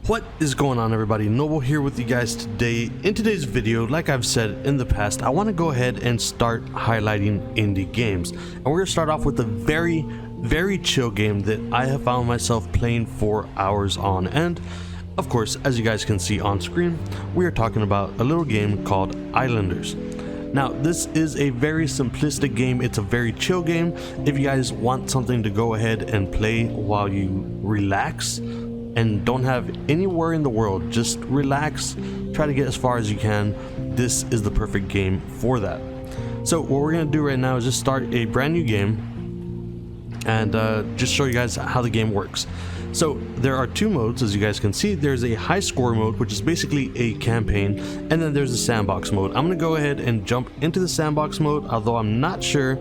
What is going on, everybody? Noble here with you guys today. In today's video, like I've said in the past, I want to go ahead and start highlighting indie games, and we're going to start off with a very chill game that I have found myself playing for hours on end. Of course, as you guys can see on screen, we are talking about a little game called Islanders. Now, this is a very simplistic game. It's a very chill game. If you guys want something to go ahead and play while you relax and don't have any worry in the world, just relax, try to get as far as you can, this is the perfect game for that. So what we're gonna do right now is just start a brand new game and just show you guys how the game works. So there are two modes, as you guys can see. There's a high score mode, which is basically a campaign, and then there's a sandbox mode. I'm gonna go ahead and jump into the sandbox mode, although I'm not sure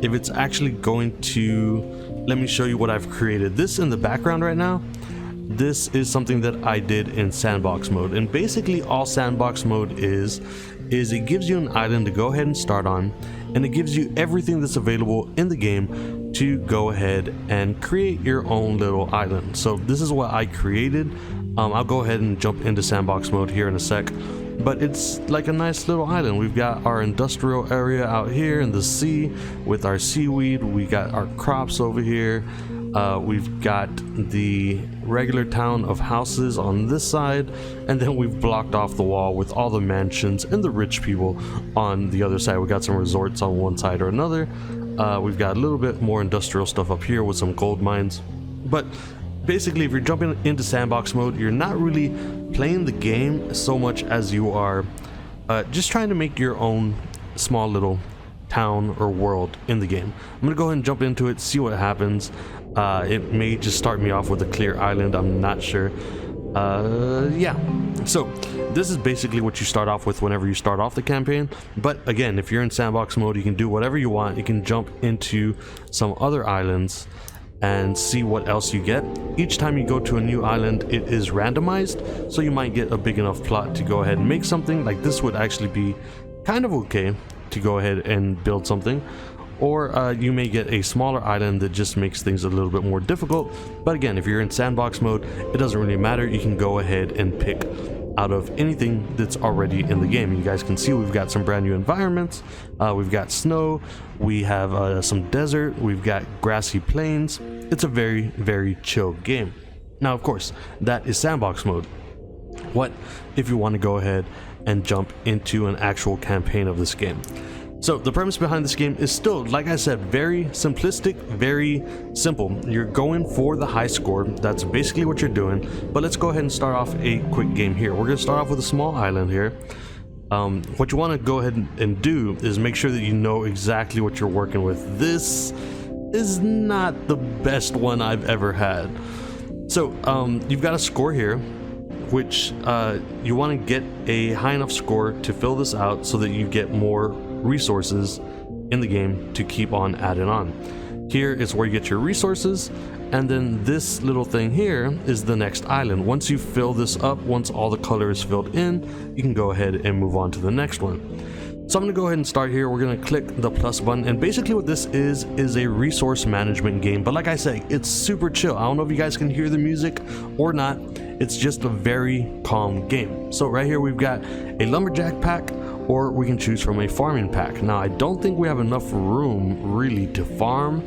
if it's actually going to let me show you what I've created. This in the background right now, this is something that I did in sandbox mode, and basically all sandbox mode is it gives you an island to go ahead and start on, and it gives you everything that's available in the game to go ahead and create your own little island. So this is what I created. I'll go ahead and jump into sandbox mode here in a sec, but it's like a nice little island. We've got our industrial area out here in the sea with our seaweed. We got our crops over here. We've got the regular town of houses on this side, and then we've blocked off the wall with all the mansions and the rich people on the other side. We got some resorts on one side or another. We've got a little bit more industrial stuff up here with some gold mines. But basically, if you're jumping into sandbox mode, you're not really playing the game so much as you are just trying to make your own small little town or world in the game. I'm gonna go ahead and jump into it, see what happens. It may just start me off with a clear island, I'm not sure. Yeah, so this is basically what you start off with whenever you start off the campaign. But again, if you're in sandbox mode, you can do whatever you want. You can jump into some other islands and see what else you get. Each time you go to a new island, it is randomized, so you might get a big enough plot to go ahead and make something. Like this would actually be kind of okay to go ahead and build something, or you may get a smaller island that just makes things a little bit more difficult. But again, if you're in sandbox mode, it doesn't really matter. You can go ahead and pick out of anything that's already in the game. You guys can see we've got some brand new environments. We've got snow, we have some desert, we've got grassy plains. It's a very chill game. Now, of course, that is sandbox mode. What if you want to go ahead and jump into an actual campaign of this game? So the premise behind this game is still, like I said, very simplistic, very simple. You're going for the high score. That's basically what you're doing. But let's go ahead and start off a quick game here. We're going to start off with a small island here. What you want to go ahead and do is make sure that you know exactly what you're working with. This is not the best one I've ever had. So you've got a score here, which you want to get a high enough score to fill this out so that you get more resources in the game to keep on adding on. Here is where you get your resources, and then this little thing here is the next island. Once you fill this up, once all the color is filled in, you can go ahead and move on to the next one. So I'm gonna go ahead and start here. We're gonna click the plus button, and basically what this is a resource management game. But like I say, it's super chill. I don't know if you guys can hear the music or not. It's just a very calm game. So right here we've got a lumberjack pack, or we can choose from a farming pack. Now, I don't think we have enough room really to farm,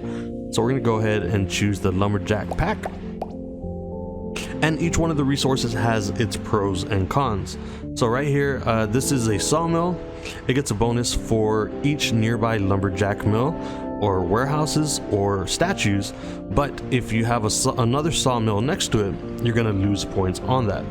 so we're gonna go ahead and choose the lumberjack pack. And each one of the resources has its pros and cons. So right here, this is a sawmill. It gets a bonus for each nearby lumberjack mill or warehouses or statues, but if you have another sawmill next to it, you're gonna lose points on that.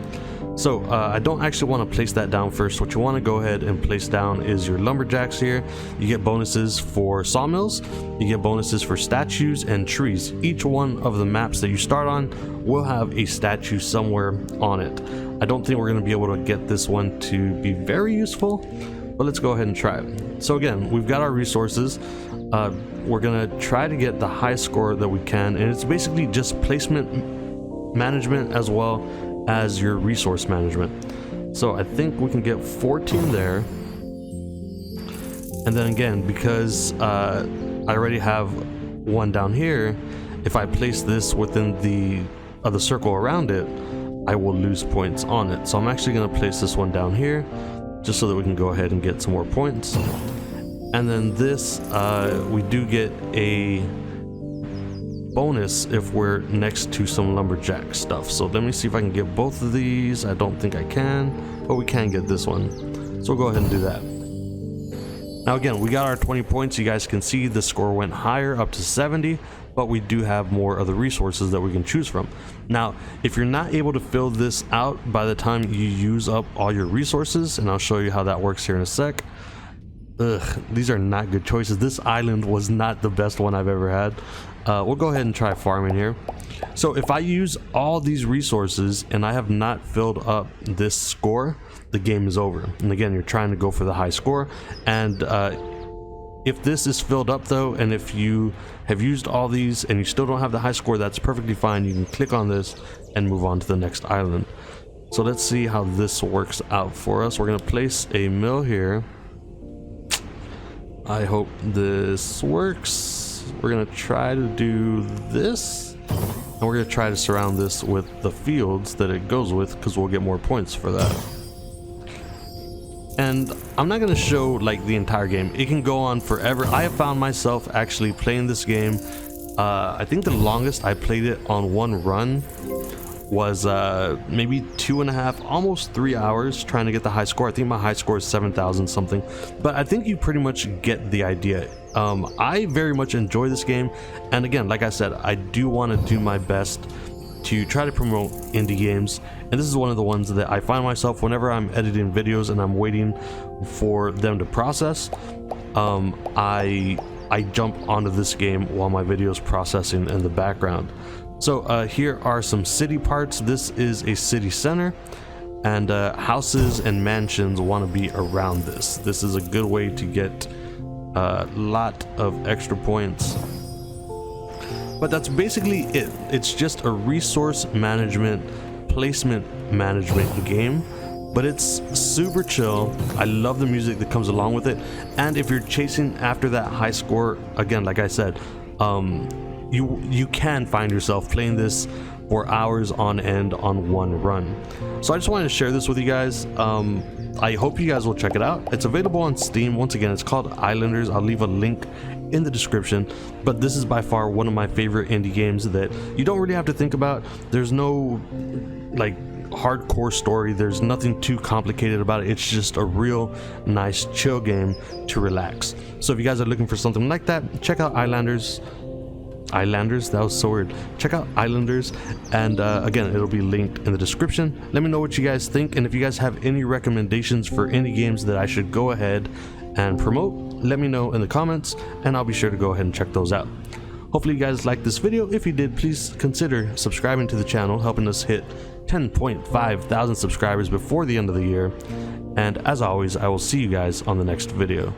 So I don't actually want to place that down first. What you want to go ahead and place down is your lumberjacks here. You get bonuses for sawmills, you get bonuses for statues and trees. Each one of the maps that you start on will have a statue somewhere on it. I don't think we're going to be able to get this one to be very useful, but let's go ahead and try it. So again, we've got our resources. We're going to try to get the highest score that we can, and it's basically just placement management as well as your resource management. So I think we can get 14 there, and then again, because I already have one down here, if I place this within the circle around it, I will lose points on it. So I'm actually going to place this one down here just so that we can go ahead and get some more points. And then this, we do get a bonus if we're next to some lumberjack stuff. So let me see if I can get both of these. I don't think I can, but we can get this one. So we'll go ahead and do that. Now again, we got our 20 points. You guys can see the score went higher, up to 70, but we do have more of the resources that we can choose from. Now, if you're not able to fill this out by the time you use up all your resources, and I'll show you how that works here in a sec. These are not good choices. This island was not the best one I've ever had. We'll go ahead and try farming here. So if I use all these resources and I have not filled up this score, the game is over. And again, you're trying to go for the high score. And if this is filled up though, and if you have used all these and you still don't have the high score, that's perfectly fine. You can click on this and move on to the next island. So let's see how this works out for us. We're going to place a mill here. I hope this works. We're going to try to do this, and we're going to try to surround this with the fields that it goes with, because we'll get more points for that. And I'm not going to show like the entire game. It can go on forever. I have found myself actually playing this game. I think the longest I played it on one run was maybe 2.5, almost 3 hours trying to get the high score. I think my high score is 7,000 something, but I think you pretty much get the idea. I very much enjoy this game, and again, like I said, I do want to do my best to try to promote indie games, and this is one of the ones that I find myself whenever I'm editing videos and I'm waiting for them to process. I jump onto this game while my video is processing in the background. So here are some city parts. This is a city center, and houses and mansions want to be around this. This is a good way to get a lot of extra points. But that's basically it. It's just a resource management, placement management game, but it's super chill. I love the music that comes along with it. And if you're chasing after that high score, again, like I said, you can find yourself playing this for hours on end on one run. So I just wanted to share this with you guys. I hope you guys will check it out. It's available on Steam. Once again, it's called Islanders. I'll leave a link in the description, but this is by far one of my favorite indie games that you don't really have to think about. There's no like hardcore story. There's nothing too complicated about it. It's just a real nice chill game to relax. So if you guys are looking for something like that, check out Islanders, that was so weird. Check out Islanders, and again, it'll be linked in the description. Let me know what you guys think, and if you guys have any recommendations for indie games that I should go ahead and promote, let me know in the comments, and I'll be sure to go ahead and check those out. Hopefully you guys liked this video. If you did, please consider subscribing to the channel, helping us hit 10.5 thousand subscribers before the end of the year. And as always, I will see you guys on the next video.